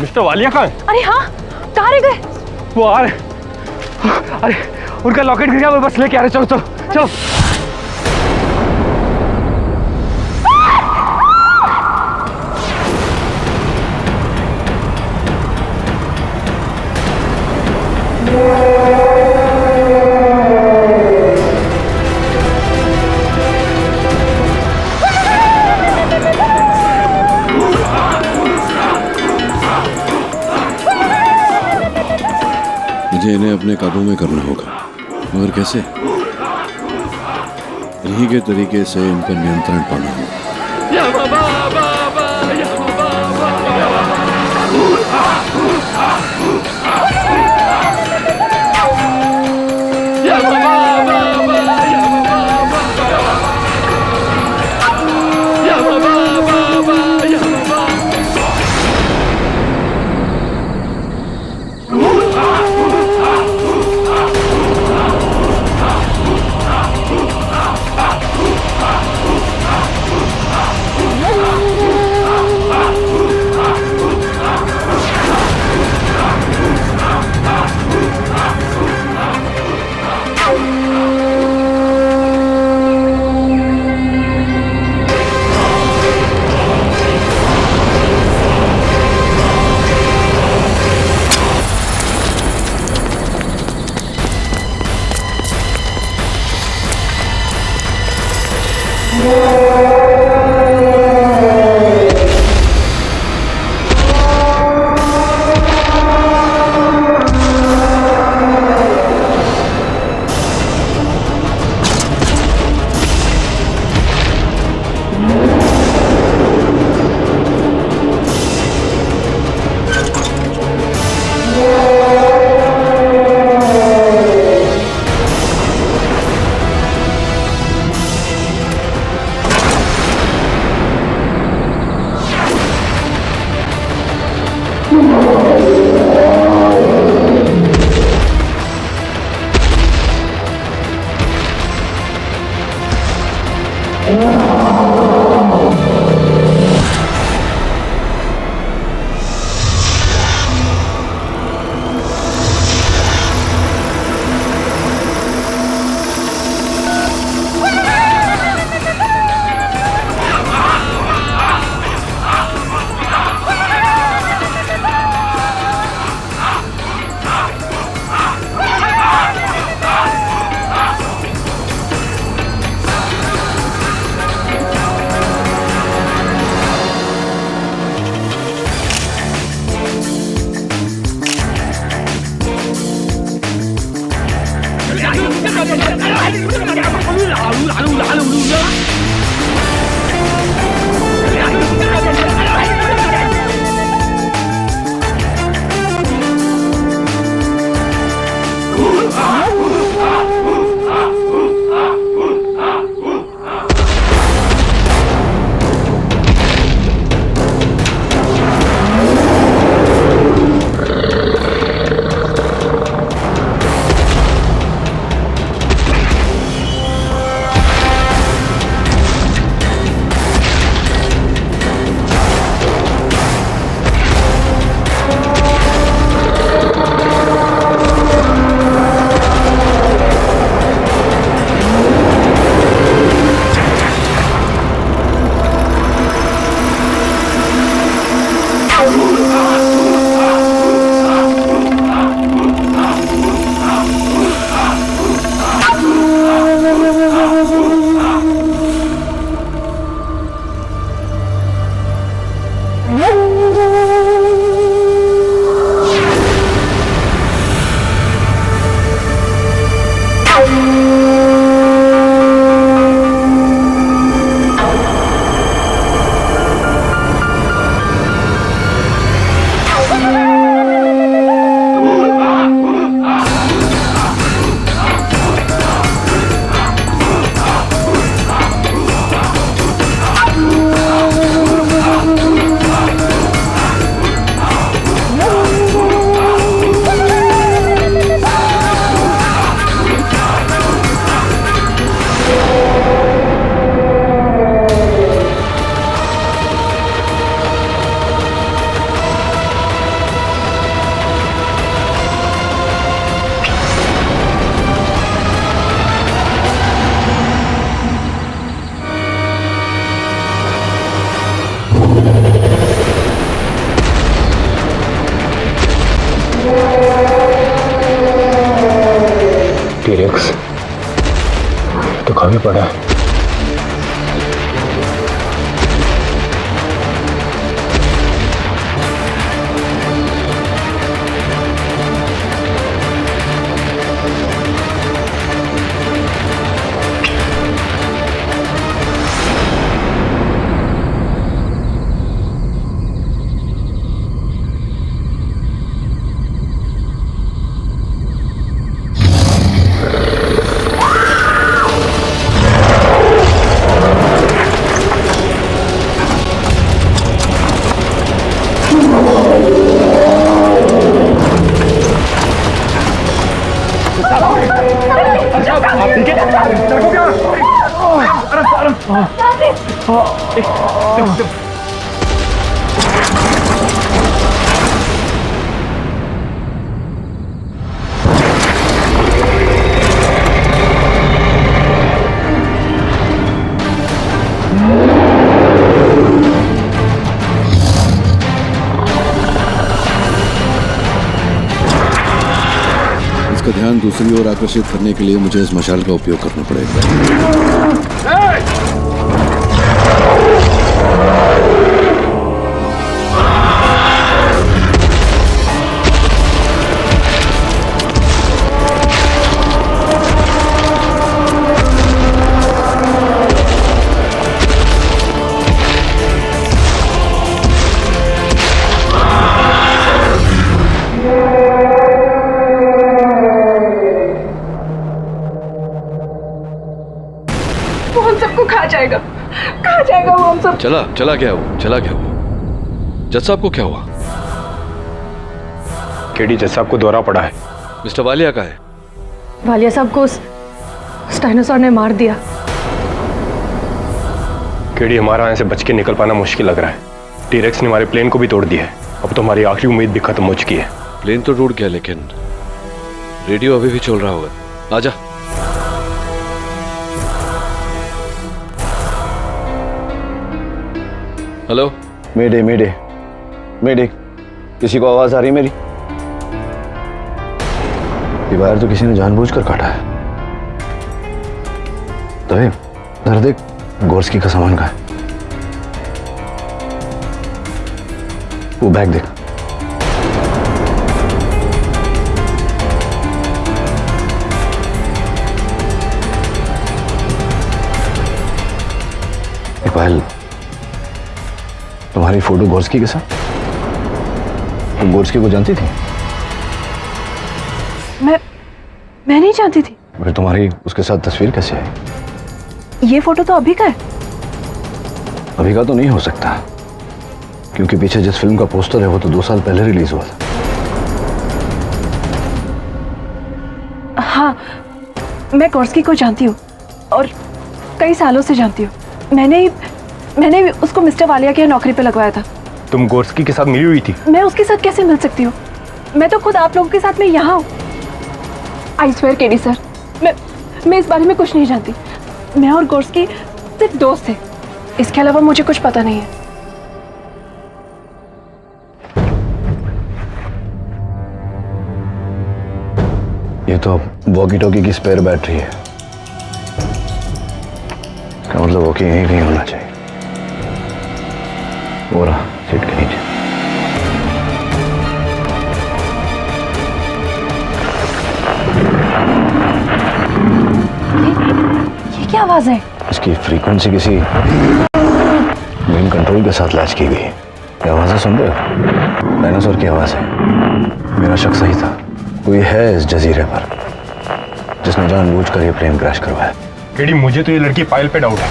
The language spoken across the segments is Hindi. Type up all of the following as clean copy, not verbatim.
मिस्टर वालिया कहाँ है? अरे हाँ, कहाँ रह गए? वो आ रहे। अरे उनका लॉकेट गिर गया, वो बस लेके आ रहे। चलो चलो चलो। मुझे इन्हें अपने काबू में करना होगा, मगर कैसे? इन्हीं के तरीके से इन पर नियंत्रण पाना होगा। टी-रेक्स तो काफी पड़ा है। इसका ध्यान दूसरी ओर आकर्षित करने के लिए मुझे इस मशाल का उपयोग करना पड़ेगा। वो हम सबको खा जाएगा वो हम सब। चला गया वो जज साहब को क्या हुआ? केडी जज साहब को दौरा पड़ा है। मिस्टर वालिया का है? वालिया साहब को उस डायनासोर ने मार दिया। केडी, हमारा यहाँ से बच के निकल पाना मुश्किल लग रहा है। टी-रेक्स ने हमारे प्लेन को भी तोड़ दिया है। अब तो हमारी आखिरी उम्मीद भी खत्म हो चुकी है। प्लेन तो टूट गया लेकिन रेडियो अभी भी चल रहा होगा। आजा। हेलो। मेडे मेडे मेडे, किसी को आवाज आ रही मेरी? ये वायर तो किसी ने जानबूझकर काटा है। तो जरा देख, गोर्स्की का सामान कहाँ है? वो बैग देख। इकबाल, तुम्हारी फोटो गोर्स्की के साथ? तुम गोर्स्की को जानती थी? मैं नहीं जानती थी। फिर तुम्हारी उसके साथ तस्वीर कैसे आई? ये फोटो तो अभी का है। अभी का तो नहीं हो सकता, क्योंकि पीछे जिस फिल्म का पोस्टर है वो तो 2 साल पहले रिलीज हुआ था। हाँ, मैं गोर्स्की को जानती हूँ और कई सालों से जानती हूँ। मैंने भी उसको मिस्टर वालिया के यहाँ नौकरी पे लगवाया था। तुम गोर्स्की के साथ मिली हुई थी? मैं उसके साथ कैसे मिल सकती हूँ? मैं तो खुद आप लोगों के साथ में यहाँ हूँ। आई स्वेयर केडी सर, मैं इस बारे में कुछ नहीं जानती। मैं और गोर्स्की सिर्फ दोस्त थे, इसके अलावा मुझे कुछ पता नहीं है। ये तो वॉकी टॉकी की स्पेयर बैटरी है। इसका मतलब वॉकी यहीं कहीं होना चाहिए। वो रहा सीट के नीचे। ये क्या आवाज है? इसकी फ्रीक्वेंसी किसी मेन कंट्रोल के साथ लैच की गई है। ये आवाज़ें सुन रहे हो? डायनासोर की आवाज़ है। मेरा शक सही था, कोई है इस जजीरे पर जिसने जानबूझकर ये प्लेन क्रैश करवाया। केडी, मुझे तो ये लड़की पायल पे डाउट है।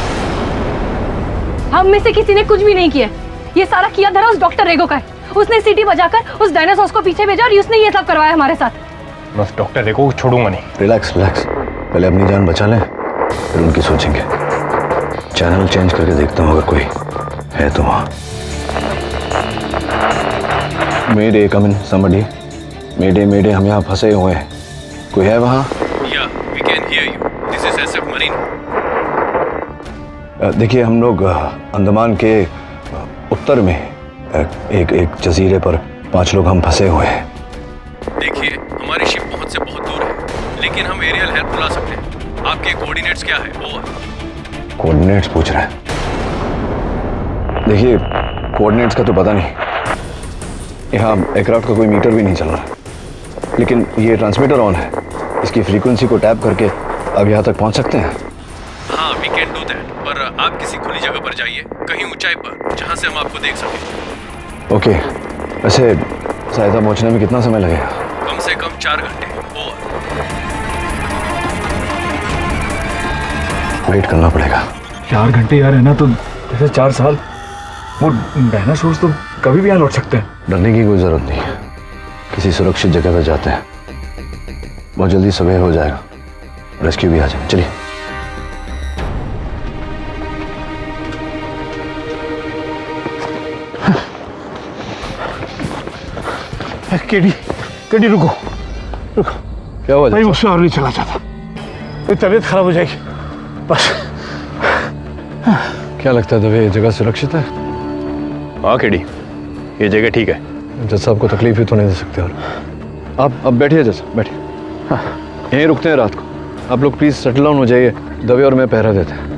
हम में से किसी ने कुछ भी नहीं किया। ये सारा किया धरा उस डॉक्टर रेगो का है। उसने सीटी बजाकर उस डायनासोर को पीछे भेजा और उसने ये सब करवाया हमारे साथ। मैं उस डॉक्टर रेगो को छोड़ूंगा नहीं। रिलैक्स रिलैक्स, पहले अपनी जान बचा लें, फिर उनकी सोचेंगे। चैनल चेंज करके देखता हूँ अगर कोई है तो वहाँ। मेडे, कम इन समबडी। मेडे मेडे, हम यहाँ फंसे हुए हैं, कोई है वहाँ? We can hear you, this is SF marine. देखिए, हम लोग अंडमान के उत्तर में एक जजीरे पर 5 लोग हम फंसे हुए हैं। देखिए, हमारी शिप पहुंच से बहुत दूर है, लेकिन हम एरियल हेल्प बुला सकते हैं। आपके कोऑर्डिनेट्स क्या है? ओवर। कोऑर्डिनेट्स पूछ रहा है? देखिए, कोऑर्डिनेट्स का तो पता नहीं। यहाँ एयरक्राफ्ट का कोई मीटर भी नहीं चल रहा, लेकिन ये ट्रांसमीटर ऑन है। इसकी फ्रीक्वेंसी को टैप करके आप यहाँ तक पहुँच सकते हैं। हाँ, वी कैन डू दैट, पर आप किसी खुली जगह पर जाइए, कहीं ऊंचाई पर, जहाँ से हम आपको देख सकें। ओके। वैसे सहायता पहुँचने में कितना समय लगेगा? कम से कम 4 घंटे। ओवर। वेट करना पड़ेगा। 4 घंटे यार, है ना? तो जैसे 4 साल। वो डायनासोर्स तो कभी भी यहाँ लौट सकते हैं। डरने की कोई जरूरत नहीं है। किसी सुरक्षित जगह पर जाते हैं, बहुत जल्दी सवेर हो जाएगा, रेस्क्यू भी आ जाएगा। चलिए। केडी, केडी रुको रुको। क्या हुआ? भाई मुझसे और नहीं चला जाता, मेरी तबीयत खराब हो जाएगी बस। क्या लगता है दवे, ये जगह सुरक्षित है? हाँ केडी, ये जगह ठीक है। जज साहब को तकलीफ ही तो नहीं दे सकते। और आप अब बैठिए जज साहब, बैठिए। हाँ, यहीं रुकते हैं रात को। आप लोग प्लीज सेटल डाउन हो जाइए, दवे और मैं पहरा देते हैं।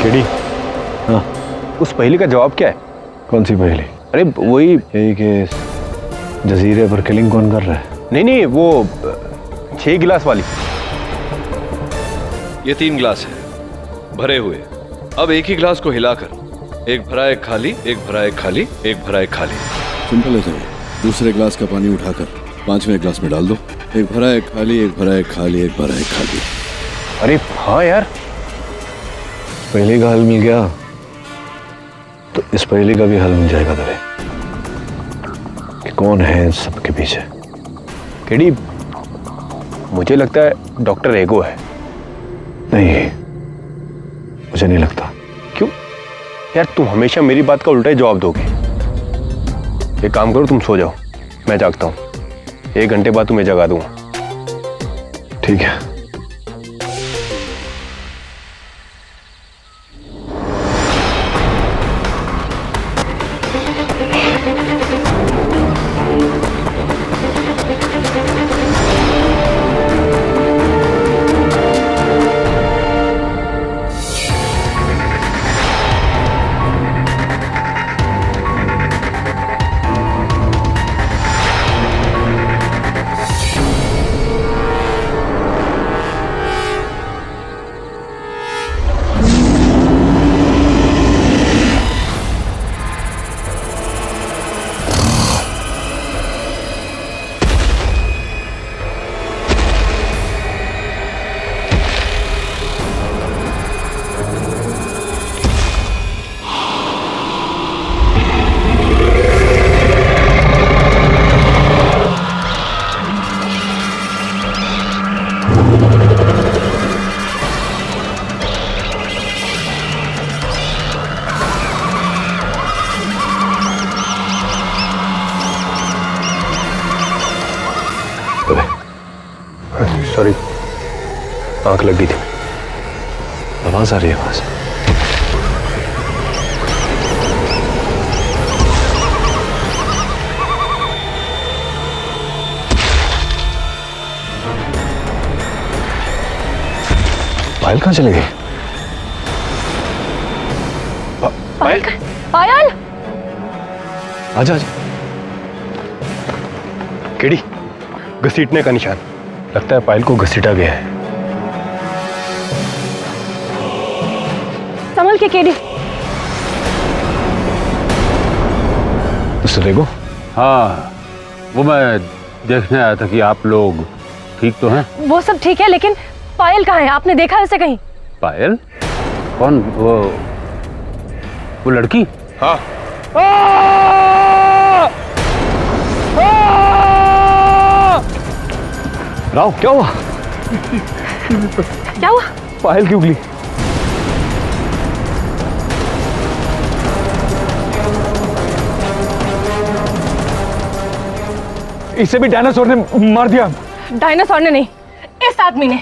केडी, हाँ, उस पहेली का जवाब क्या है? कौन सी पहेली? अरे वही, यही कि जजीरे पर किलिंग कौन कर रहा है? नहीं नहीं, वो 6 गिलास वाली। ये 3 गिलास है भरे हुए। अब एक ही गिलास को हिलाकर, एक भरा एक खाली, एक भरा एक खाली, एक भरा एक खाली। सिंपल है सर। दूसरे गिलास का पानी उठाकर 5वें गिलास में डाल दो। एक भरा एक खाली, एक भरा एक खाली, एक भरा एक खाली। अरे हाँ यार, पहली का हल मिल गया तो इस पहली का भी हल मिल जाएगा दवे, कि कौन है इन सबके पीछे। केडी, मुझे लगता है डॉक्टर एगो है। नहीं, मुझे नहीं लगता। क्यों यार, तुम हमेशा मेरी बात का उल्टा ही जवाब दोगे। एक काम करो, तुम सो जाओ, मैं जागता हूँ। 1 घंटे बाद तुम्हें जगा दूंगा। ठीक है। सॉरी, आंख लग गई थी। आवाज आ रही है वहां से। पायल कहाँ चली गई? पायल, पायल, आजा आजा। केडी, घसीटने का निशान। लगता है पायल को घसीटा गया है। संभल के केडी। मिस्टर रेगो, हाँ, वो मैं देखने आया था कि आप लोग ठीक तो हैं? वो सब ठीक है, लेकिन पायल कहाँ है? आपने देखा है उसे कहीं? पायल? कौन? वो लड़की? हाँ। राव, क्या हुआ? क्या हुआ? पायल की उंगली। इसे भी डायनासोर ने मार दिया। डायनासोर ने नहीं, इस आदमी ने।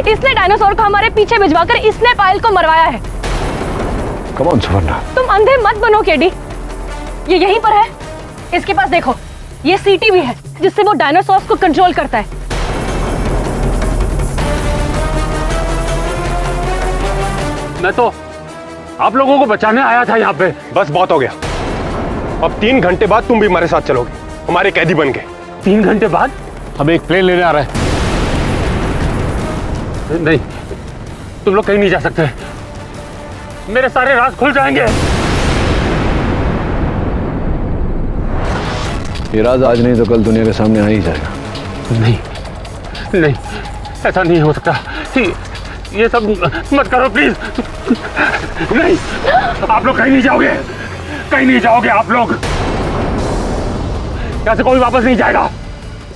इसने डायनासोर को हमारे पीछे भिजवाकर इसने पायल को मरवाया है। कम ऑन सुवर्णा। तुम अंधे मत बनो केडी, ये यहीं पर है। इसके पास देखो, ये सीटी भी है जिससे वो डायनासोर को कंट्रोल करता है। मैं तो आप लोगों को बचाने आया था यहाँ पे। बस बहुत हो गया। अब 3 घंटे बाद तुम भी हमारे साथ चलोगे, हमारे कैदी बन के। 3 घंटे बाद? हमें एक प्लेन लेने आ रहा है। नहीं, तुम लोग कहीं नहीं जा सकते। मेरे सारे राज खुल जाएंगे। ये राज आज नहीं तो कल दुनिया के सामने आ ही जाएगा। नहीं नहीं, ऐसा नहीं हो सकता। ये सब मत करो प्लीज। नहीं, आप लोग कहीं नहीं जाओगे, कहीं नहीं जाओगे आप लोग। यहाँ से कोई वापस नहीं जाएगा।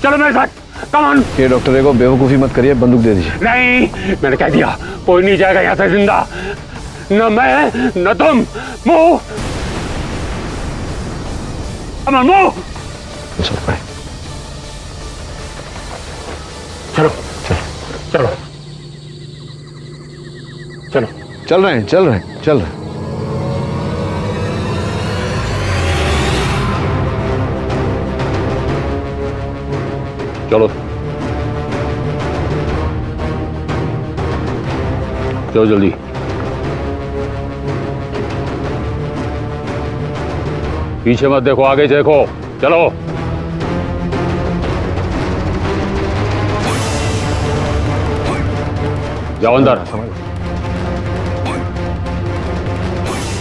चलो मेरे साथ, कम ऑन। ये डॉक्टर रे को बेवकूफी मत करिए, बंदूक दे दीजिए। नहीं, मैंने कह दिया, कोई नहीं जाएगा यहाँ से जिंदा। न मैं न तुम। मूव, अमन मूव। चलो चलो चलो। चल रहे हैं, चल रहे हैं, चल रहे हैं। चलो चलो जल्दी। पीछे मत देखो, आगे देखो। चलो। जाओ अंदर,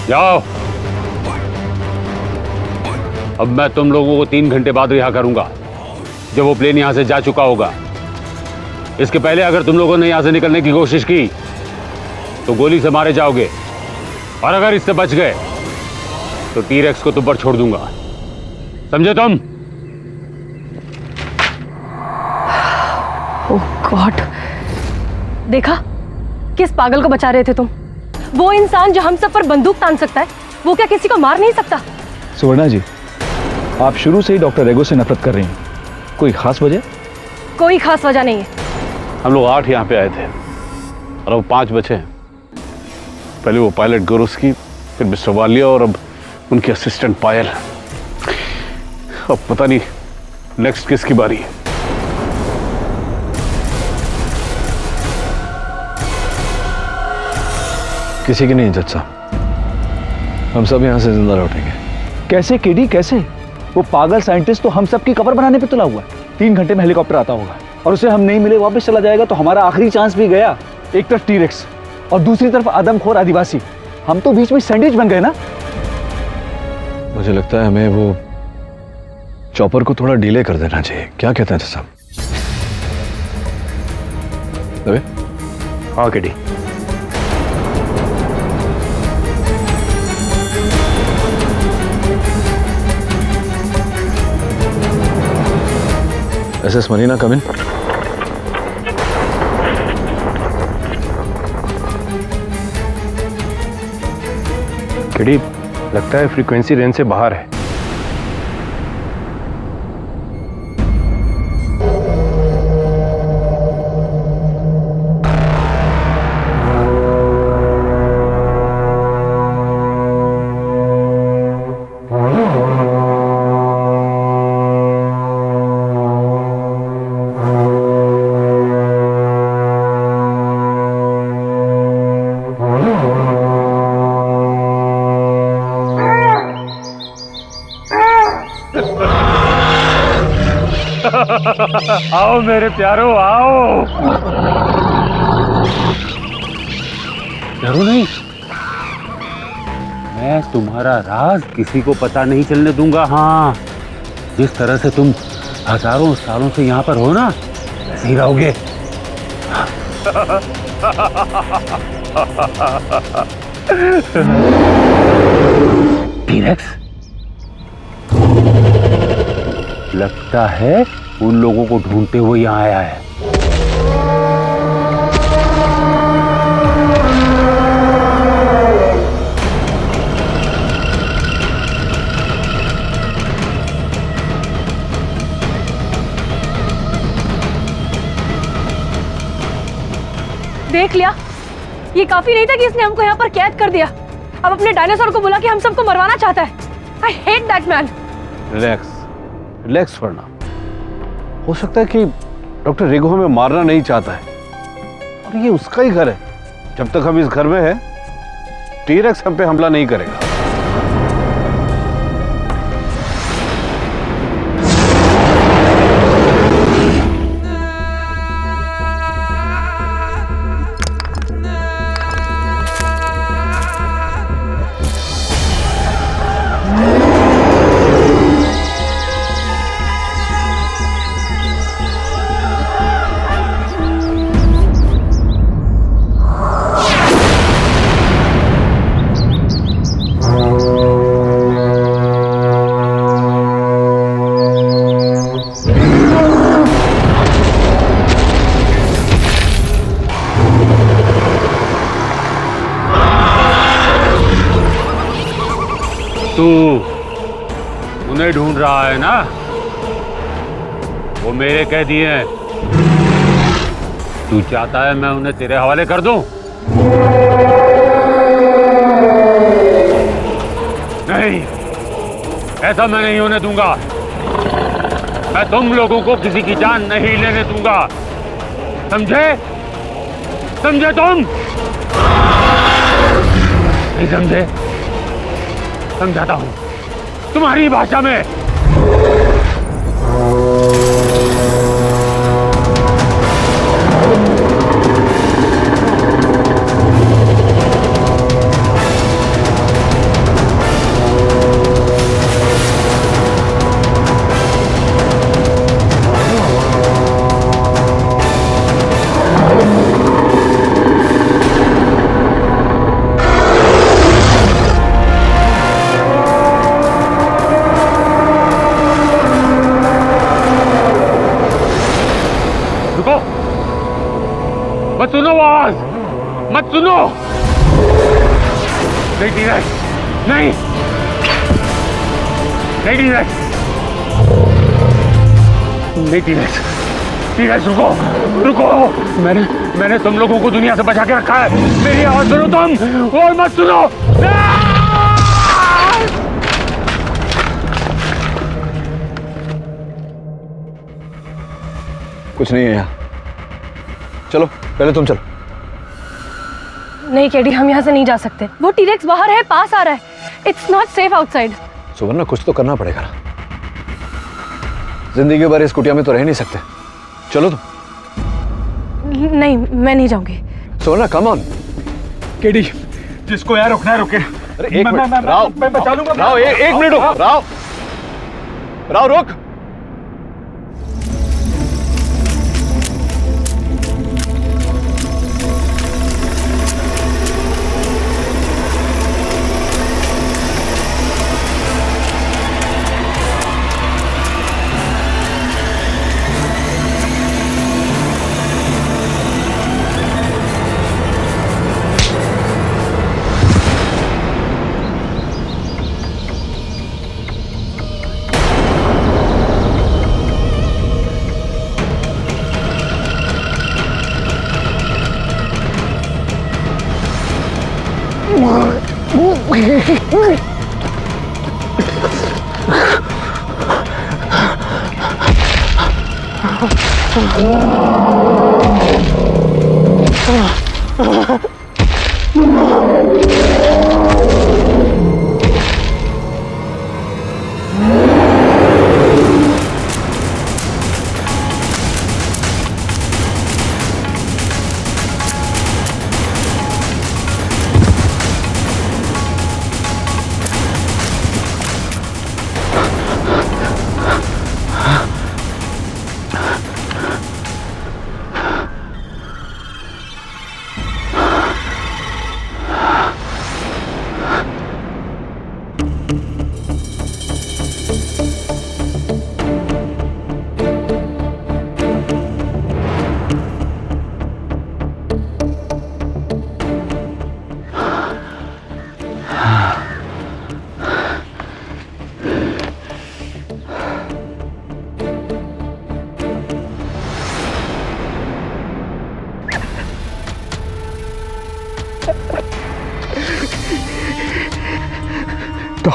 जाओ। अब मैं तुम लोगों को 3 घंटे बाद रिहा करूंगा, जब वो प्लेन यहां से जा चुका होगा। इसके पहले अगर तुम लोगों ने यहां से निकलने की कोशिश की तो गोली से मारे जाओगे, और अगर इससे बच गए तो टी-रेक्स को तुम पर छोड़ दूंगा, समझे तुम? ओह गॉड, देखा किस पागल को बचा रहे थे तुम? वो इंसान जो हम सब पर बंदूक तान सकता है, वो क्या किसी को मार नहीं सकता? सुवर्णा जी, आप शुरू से ही डॉक्टर रेगो से नफरत कर रही हैं। कोई खास वजह? कोई खास वजह नहीं है। हम लोग 8 यहाँ पे आए थे और अब 5 बचे हैं। पहले वो पायलट गुरुस्की, फिर मिस्टर वालिया और अब उनकी असिस्टेंट पायल। अब पता नहीं नेक्स्ट किसकी बारी है। किसी की नहीं जज साहब, हम सब यहाँ से जिंदा लौटेंगे। कैसे केडी, कैसे? वो पागल साइंटिस्ट तो हम सब की कब्र बनाने पे तुला हुआ है। 3 घंटे में हेलीकॉप्टर आता होगा और उसे हम नहीं मिले, वापस चला जाएगा, तो हमारा आखिरी चांस भी गया। एक तरफ टी-रेक्स और दूसरी तरफ आदमखोर आदिवासी, हम तो बीच में सैंडविच बन गए ना। मुझे लगता है हमें वो चॉपर को थोड़ा डिले कर देना चाहिए। क्या कहते हैं साहब? हाँ केडी। एसएस मरीना कम इन। केडी, लगता है फ्रीक्वेंसी रेंज से बाहर है। आओ मेरे प्यारो, आओ। डरो नहीं, मैं तुम्हारा राज किसी को पता नहीं चलने दूंगा। हाँ, जिस तरह से तुम हजारों सालों से यहाँ पर हो ना, ऐसे ही रहोगे। टीरेक्स, लगता है उन लोगों को ढूंढते हुए यहाँ आया है। देख लिया, ये काफी नहीं था कि इसने हमको यहाँ पर कैद कर दिया। अब अपने डायनासोर को बुला के हम सबको मरवाना चाहता है। I hate that man. Relax, relax वरना हो सकता है कि डॉक्टर रेगो हमें मारना नहीं चाहता है और ये उसका ही घर है। जब तक हम इस घर में हैं, टीरेक्स हम पे हमला नहीं करेगा। तू उन्हें ढूंढ रहा है ना? वो मेरे कैदी हैं। तू चाहता है मैं उन्हें तेरे हवाले कर दूं? नहीं, ऐसा मैं नहीं होने दूंगा। मैं तुम लोगों को किसी की जान नहीं लेने दूंगा, समझे? समझे तुम? नहीं समझे? समझाता हूं तुम्हारी भाषा में। मत सुनो आवाज, मत सुनो। नहीं टीरेक्स, नहीं नहीं टीरेक्स, नहीं टीरेक्स, टीरेक्स रुको, रुको। मैंने तुम लोगों को दुनिया से बचा के रखा है। मेरी आवाज सुनो तुम, और मत सुनो। कुछ नहीं है यहाँ। चलो, पहले तुम चलो। नहीं केडी, हम यहाँ से नहीं जा सकते। वो टीरेक्स बाहर है, पास आ रहा है। It's not safe outside. सुवर्ण, कुछ तो करना पड़ेगा ना। जिंदगी भर इस कुटिया में तो रह नहीं सकते। चलो तुम। नहीं, मैं नहीं जाऊंगी। सुवर्ण, कम ऑन। केडी, जिसको यहाँ रुकना है रुके। अरे एक मिनट, राव, मैं बचा लूंगा। राव, एक मिनट रुक। राव, राव रुक।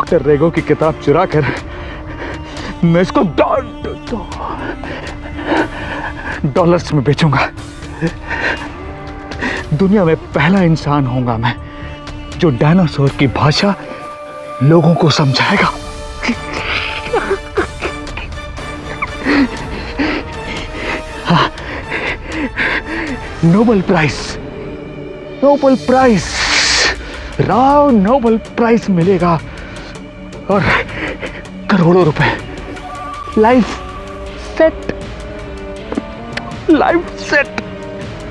डॉक्टर रेगो की किताब चुरा कर मैं इसको डॉलर्स में बेचूंगा। दुनिया में पहला इंसान होऊंगा मैं जो डायनासोर की भाषा लोगों को समझाएगा। हाँ, Nobel prize Rao Nobel prize मिलेगा और करोड़ों रुपए। Life set.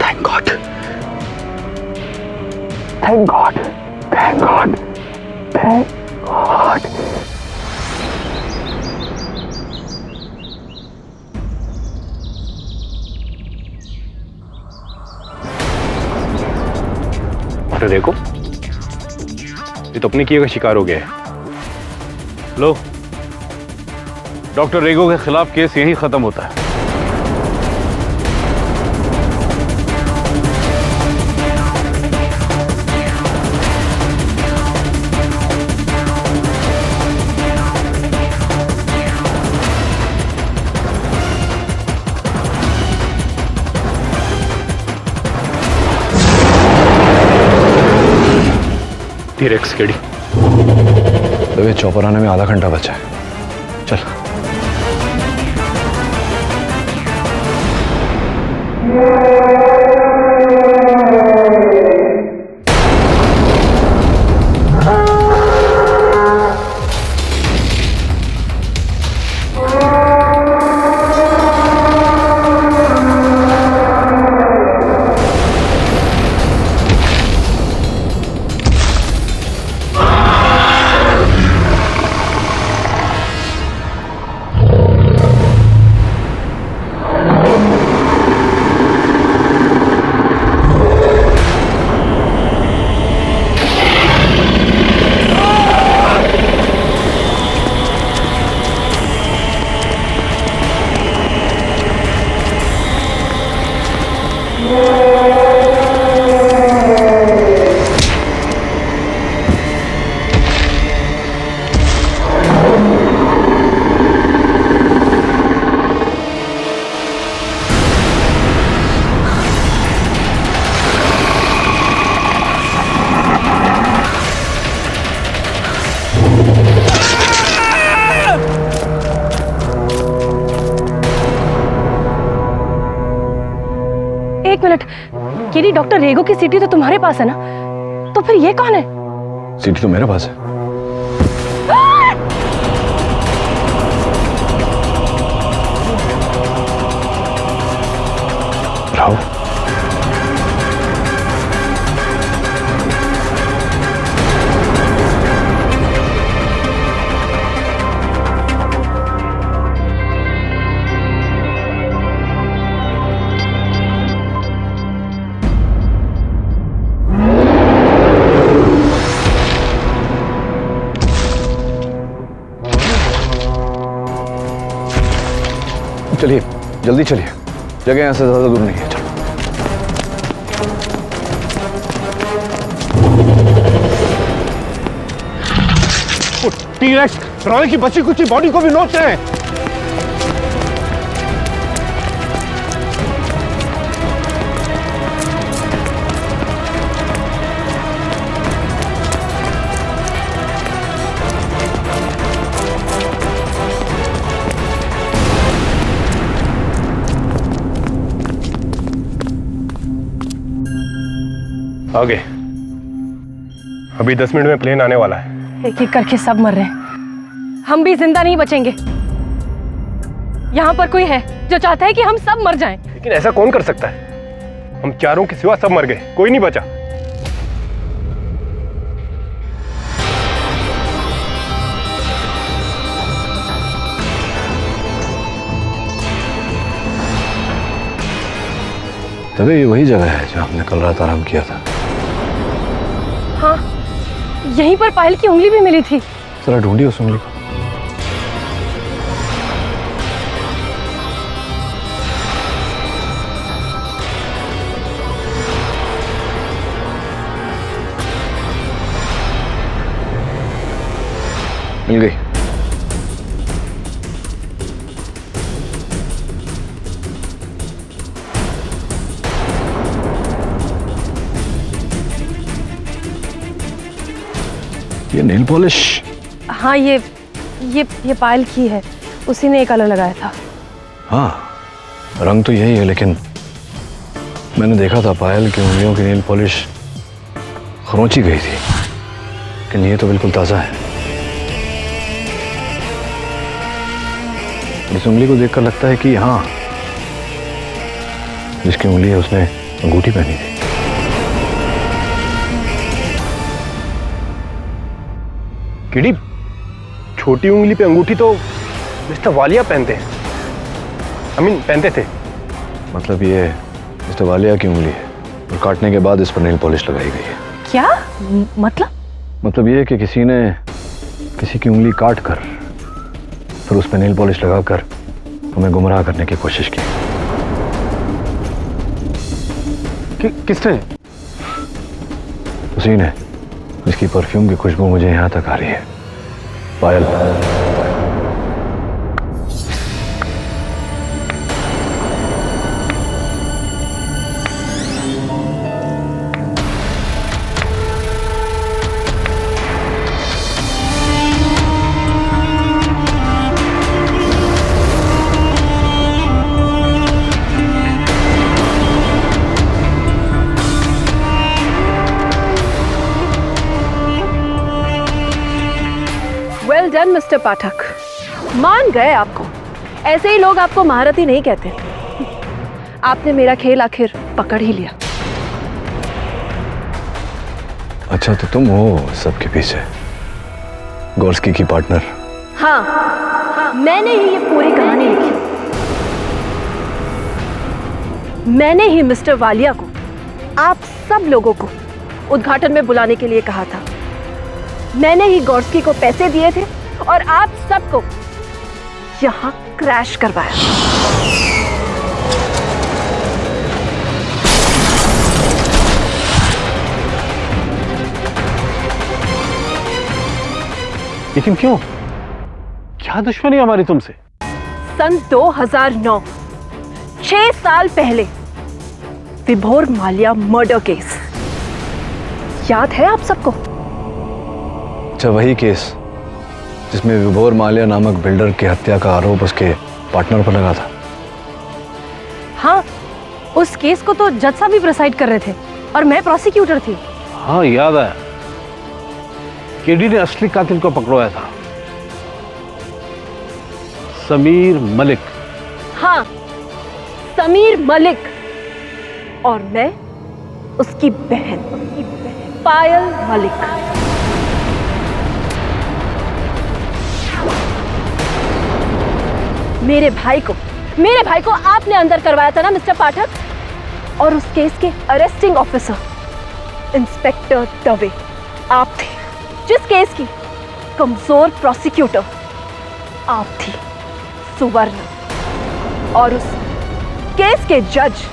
Thank God. Doctor देखो, ये तो अपने किए का शिकार हो गया है। लो, डॉक्टर रेगो के खिलाफ केस यहीं खत्म होता है। टी-रेक्स केडी, तो ये चौपर आने में आधा घंटा बचा है। चल। एक मिनट, केडी, डॉक्टर रेगो की सीटी तो तुम्हारे पास है ना? तो फिर ये कौन है? सीटी तो मेरे पास है। राव, चलिए, जल्दी चलिए, जगह यहाँ से ज्यादा दूर नहीं है। चलो। टी-रेक्स रॉय की बची कुची बॉडी को भी नोचते हैं। आगे अभी 10 मिनट में प्लेन आने वाला है। एक एक करके सब मर रहे हैं, हम भी जिंदा नहीं बचेंगे। यहाँ पर कोई है जो चाहता है कि हम सब मर जाएं। लेकिन ऐसा कौन कर सकता है? हम चारों के सिवा सब मर गए, कोई नहीं बचा। तभी ये वही जगह है जहाँ हमने कल रात आराम किया था। हाँ, यहीं पर पायल की उंगली भी मिली थी। जरा ढूंढिए उस उंगली को। मिल गई। ये नेल पॉलिश? हाँ, ये पायल की है, उसी ने एक कलर लगाया था। हाँ, रंग तो यही है, लेकिन मैंने देखा था पायल की उंगलियों की नेल पॉलिश खरोंची गई थी, लेकिन ये तो बिल्कुल ताज़ा है। इस उंगली को देखकर लगता है कि हाँ, जिसकी उंगली है उसने अंगूठी पहनी थी। किडी, छोटी उंगली पे अंगूठी तो मिस्टर वालिया पहनते हैं। पहनते थे। मतलब ये मिस्टर वालिया की उंगली है और काटने के बाद इस पर नेल पॉलिश लगाई गई है। क्या मतलब? मतलब ये कि किसी ने किसी की उंगली काट कर फिर उस पर नेल पॉलिश लगाकर हमें गुमराह करने की कोशिश की। किसने? उसी ने जिसकी परफ्यूम की खुशबू मुझे यहाँ तक आ रही है। पायल। वेल डन मिस्टर पाठक, मान गए आपको। ऐसे ही लोग आपको महारथी नहीं कहते। आपने मेरा खेल आखिर पकड़ ही लिया। अच्छा, तो तुम हो सबके पीछे, गोर्स्की की पार्टनर? हाँ, मैंने ही ये पूरी कहानी लिखी। मैंने ही मिस्टर वालिया को आप सब लोगों को उद्घाटन में बुलाने के लिए कहा था। मैंने ही गोर्स्की को पैसे दिए थे और आप सबको यहां क्रैश करवाया। लेकिन क्यों? क्या दुश्मनी हमारी तुमसे? सन 2009, 6 साल पहले, विभोर माल्या मर्डर केस याद है आप सबको? अच्छा, वही केस जिसमें विभोर माल्या नामक बिल्डर की हत्या का आरोप उसके पार्टनर पर लगा था। हाँ, उस केस को तो जज साहब भी प्रिसाइड कर रहे थे और मैं प्रोसिक्यूटर थी। हाँ, याद आया। केडी ने असली कातिल को पकड़वाया था, समीर मलिक। हाँ, समीर मलिक। और मैं उसकी बहन पायल मलिक। मेरे भाई को आपने अंदर करवाया था ना मिस्टर पाठक? और उस केस के अरेस्टिंग ऑफिसर इंस्पेक्टर दवे आप थे। जिस केस की कमजोर प्रोसिक्यूटर आप थी सुवर्ण। और उस केस के जज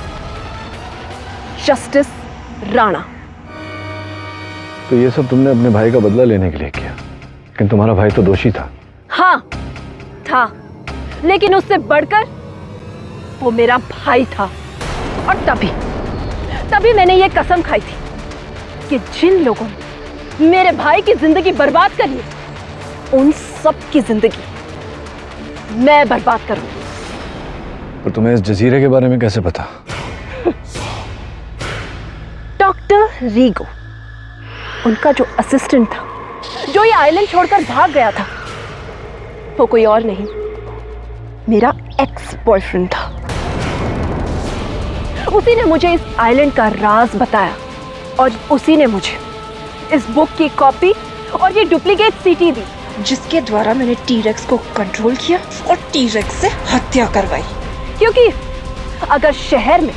जस्टिस राणा। तो ये सब तुमने अपने भाई का बदला लेने के लिए किया, लेकिन तुम्हारा भाई तो दोषी था। हाँ था, लेकिन उससे बढ़कर वो मेरा भाई था। और तभी मैंने ये कसम खाई थी कि जिन लोगों ने मेरे भाई की जिंदगी बर्बाद करी है, उन सब की जिंदगी मैं बर्बाद करूंगी। पर तुम्हें इस जजीरे के बारे में कैसे पता? डॉक्टर रीगो, उनका जो असिस्टेंट था, जो ये आइलैंड छोड़कर भाग गया था, वो कोई और नहीं, मेरा एक्स बॉयफ्रेंड था। उसी ने मुझे इस आइलैंड का राज बताया और उसी ने मुझे इस बुक की कॉपी और ये डुप्लीकेट सीटी दी, जिसके द्वारा मैंने टी-रेक्स को कंट्रोल किया और टी-रेक्स से हत्या करवाई। क्योंकि अगर शहर में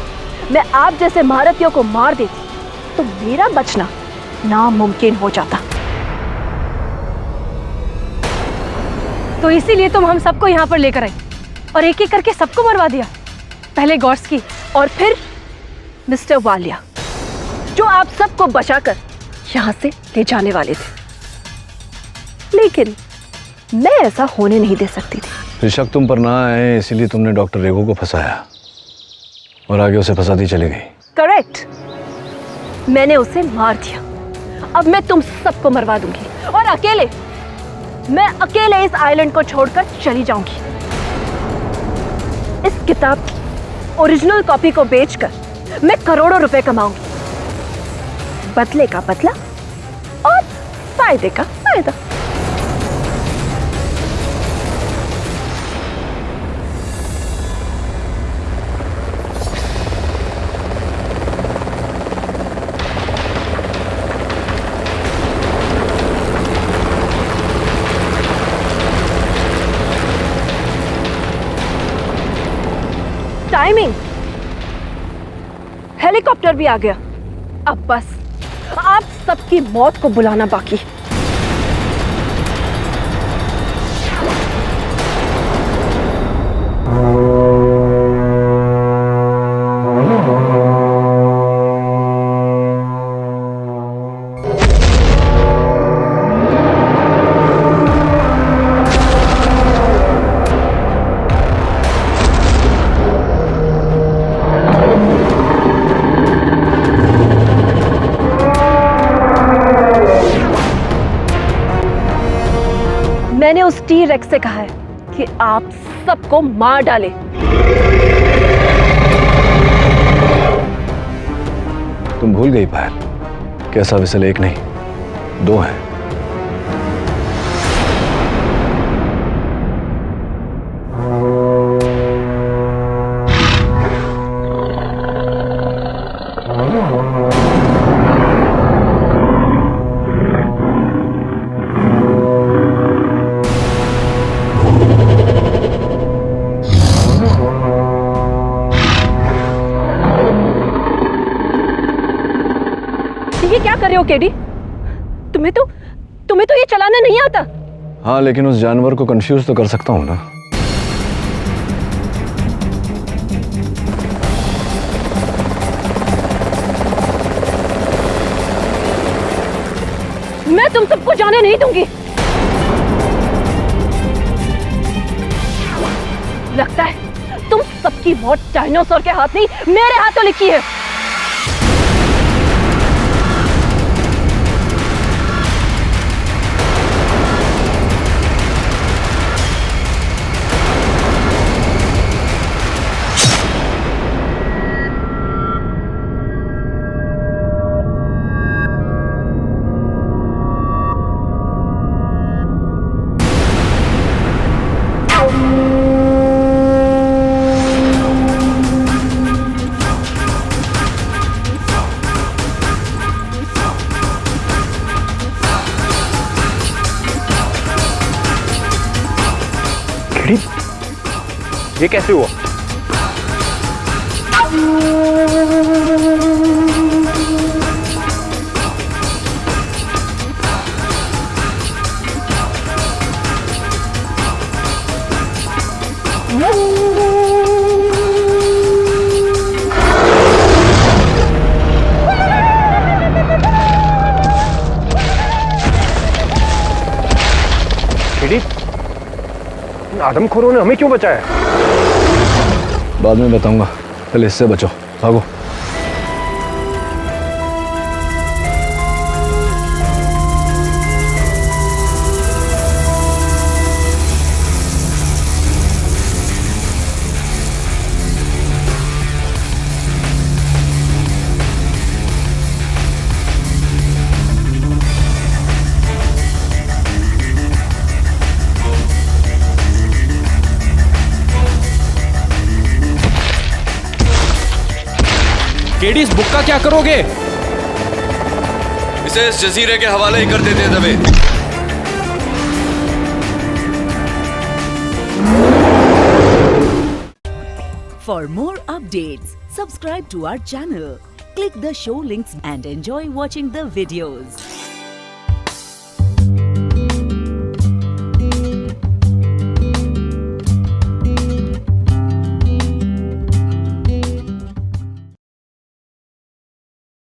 मैं आप जैसे महारथियों को मार देती तो मेरा बचना नामुमकिन हो जाता। तो इसीलिए तुम हम सबको यहाँ पर लेकर आई और एक एक करके सबको मरवा दिया। पहले गोर्स्की और फिर मिस्टर वालिया, जो आप सबको बचाकर यहाँ से ले जाने वाले थे। लेकिन मैं ऐसा होने नहीं दे सकती थी। फिर शक तुम पर ना आए इसीलिए तुमने डॉक्टर रेगो को फंसाया और आगे उसे फंसाती चली गई। करेक्ट, मैंने उसे मार दिया। अब मैं तुम सबको मरवा दूंगी और मैं अकेले इस आइलैंड को छोड़कर चली जाऊंगी। इस किताब की ओरिजिनल कॉपी को बेचकर मैं करोड़ों रुपए कमाऊंगी। बदले का बदला और फायदे का फायदा। टाइमिंग, हेलीकॉप्टर भी आ गया। अब बस आप सबकी मौत को बुलाना बाकी है। मैंने उस टी-रेक्स से कहा है कि आप सबको मार डाले। तुम भूल गई पायल, कैसा विसल एक नहीं 2 हैं। ये क्या कर रहे हो केडी? तुम्हें तो ये चलाना नहीं आता। हाँ, लेकिन उस जानवर को कंफ्यूज तो कर सकता हूँ ना। मैं तुम सबको जाने नहीं दूंगी। लगता है तुम सबकी मौत डायनासोर के हाथ नहीं, मेरे हाथों लिखी है। ये कैसे हुआ? आदमखोरों ने हमें क्यों बचाया? बाद में बताऊंगा, पहले इससे बचो, भागो। केडी, इस बुक का क्या करोगे? इसे इस जजीरे के हवाले ही कर देते दबे। For more updates, subscribe to our channel, click the show links and enjoy watching the videos.